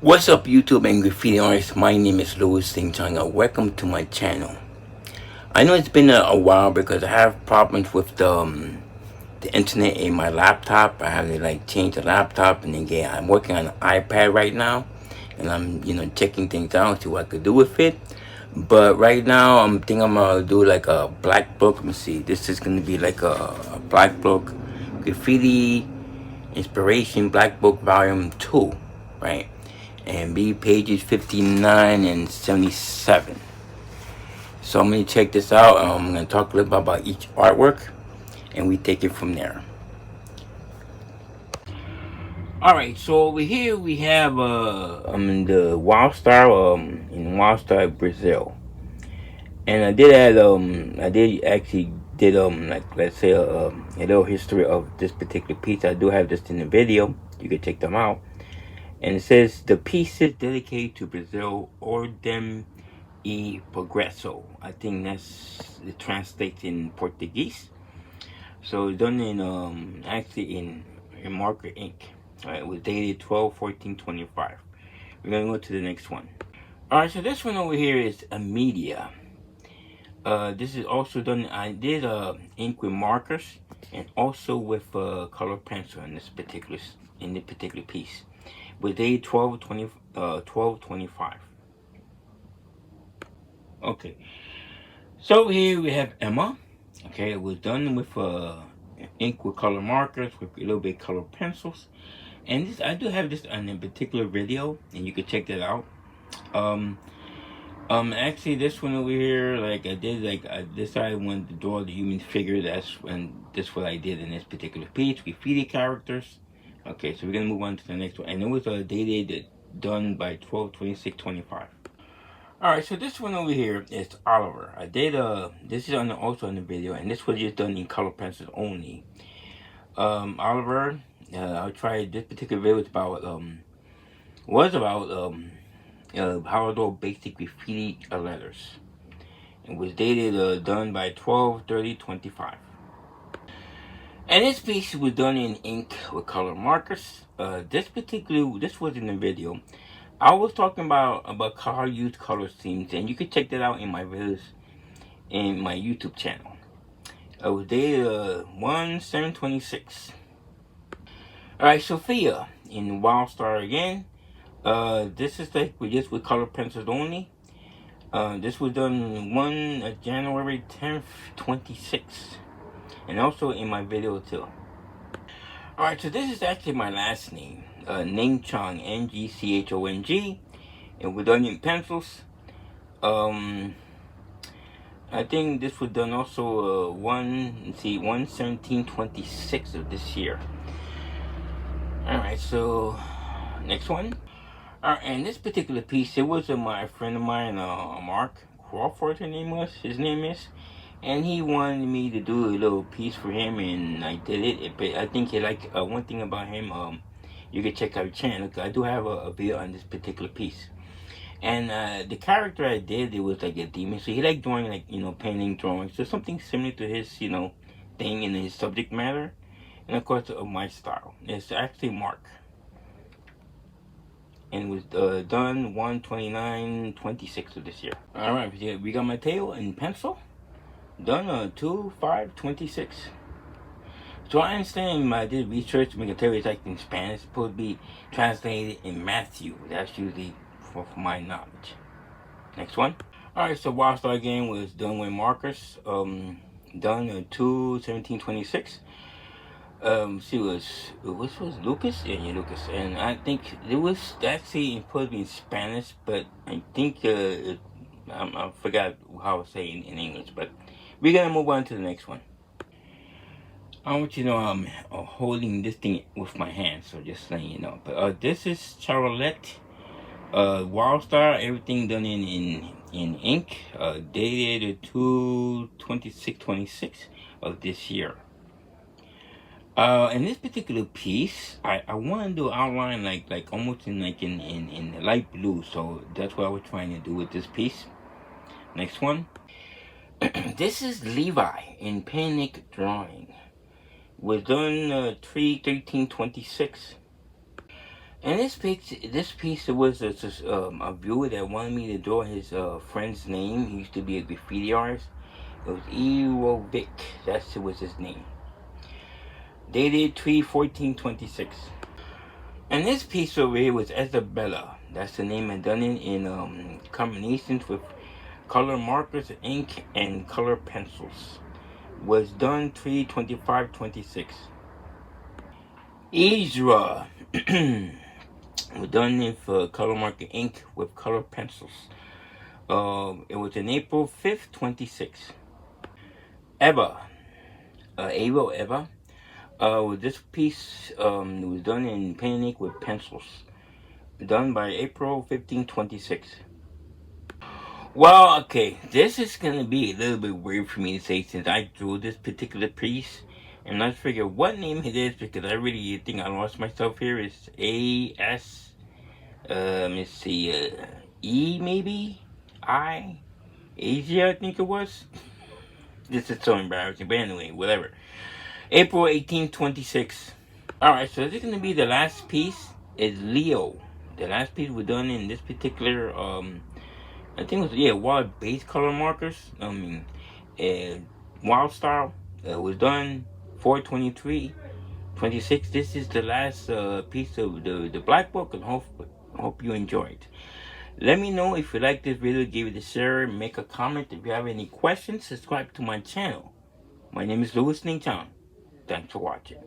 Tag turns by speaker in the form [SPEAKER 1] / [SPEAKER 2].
[SPEAKER 1] What's up, YouTube and graffiti artists? My name is Louis Singh Changa. Welcome to my channel. I know it's been a while because I have problems with the internet in my laptop. I have to change the laptop, and again I'm working on an iPad right now, and I'm checking things out, see what I could do with it. But right now I'm thinking I'm gonna do like a black book. Let me see. This is gonna be like a black book, graffiti inspiration black book volume 2, right? And be pages 59 and 77. So I'm going to check this out. I'm going to talk a little bit about each artwork, and we take it from there. Alright, so over here we have the Wild Star in Wild Star, Brazil. And I did actually let's say a little history of this particular piece. I do have this in the video. You can check them out. And it says, the piece is dedicated to Brazil, Ordem e Progresso. I think that's the translates in Portuguese. So it's done in actually in marker ink. Alright, it was dated 12/14/25. We're gonna go to the next one. Alright, so this one over here is a media. This is also done. I did ink with markers and also with color pencil in this particular piece. With day 12/25. Okay, so here we have Emma. Okay, it was done with ink with color markers with a little bit color pencils, and this I do have this on a particular video, and you can check that out. Actually, this one over here, I decided I wanted to draw the human figure. That's what I did in this particular piece. Graffiti characters. Okay, so we're gonna move on to the next one, and it was dated done by 12/26/25. All right, so this one over here is Oliver. I did this is also on the video, and this was just done in color pencils only. Oliver, I tried this particular video. It's about how to draw basic graffiti letters. It was dated done by 12/30/25. And this piece was done in ink with color markers. This was in the video. I was talking about how I use color schemes, and you can check that out in my videos in my YouTube channel. It was dated 1/7/26. Alright, Sophia in Wild Star again. This is with color pencils only. This was done January 10th, 26. And also in my video too. Alright, so this is actually my last name. Name Chong, Ngchong. And we're done in pencils. I think this was done also 1/17/26 of this year. Alright, so next one. Alright, and this particular piece, it was my friend of mine, Mark Crawford, his name is. And he wanted me to do a little piece for him, and I did it. But I think he one thing about him, you can check out his channel. I do have a video on this particular piece. And the character I did, it was like a demon. So he liked drawing, painting drawings. So something similar to his, thing in his subject matter. And of course, my style. It's actually Mark. And it was done 1/29/26 of this year. Alright, we got my tail in pencil. Done 2/5/26. So I understand I did research. We can tell it's in Spanish. It's supposed to be translated in Matthew. That's usually for my knowledge. Next one. Alright, so Wild Star again was done with markers. Done 2/17/26. She was Lucas? Yeah, Lucas. And I think it was actually supposed to be in Spanish, but I think I forgot how to say in English, but we're gonna move on to the next one. I want you to know I'm holding this thing with my hand, so just letting you know. But this is Charlotte, Wild Star. Everything done in ink. Dated 2/26/26 of this year. In this particular piece, I wanted to outline like almost in light blue. So that's what I was trying to do with this piece. Next one. This is Levi in Panic Drawing. Was done 3/13/26. And this piece was a viewer that wanted me to draw his friend's name. He used to be a graffiti artist. It was Erovic. That was his name. Dated 3/14/26. And this piece over here was Isabella. That's the name I done in combinations with color markers, ink, and color pencils. Was done 3/25/26. Isra. Was done with color marker ink with color pencils. It was in April 5th, 26. Eva. Eva. This piece was done in pen and ink with pencils. Done by April 15, 26. Well, okay, this is going to be a little bit weird for me to say since I drew this particular piece. And let's figure what name it is because I really think I lost myself here. It's A-S, let's see, E maybe? I? Asia, I think it was. This is so embarrassing, but anyway, whatever. April 18, 26. Alright, so this is going to be the last piece. Is Leo. The last piece was done in this particular, I think it was, wild base color markers. Wild style. Was done 4/23/26. This is the last piece of the Black Book, and hope you enjoyed. Let me know if you like this video, give it a share, make a comment. If you have any questions, subscribe to my channel. My name is Louis Ningtown. Thanks for watching.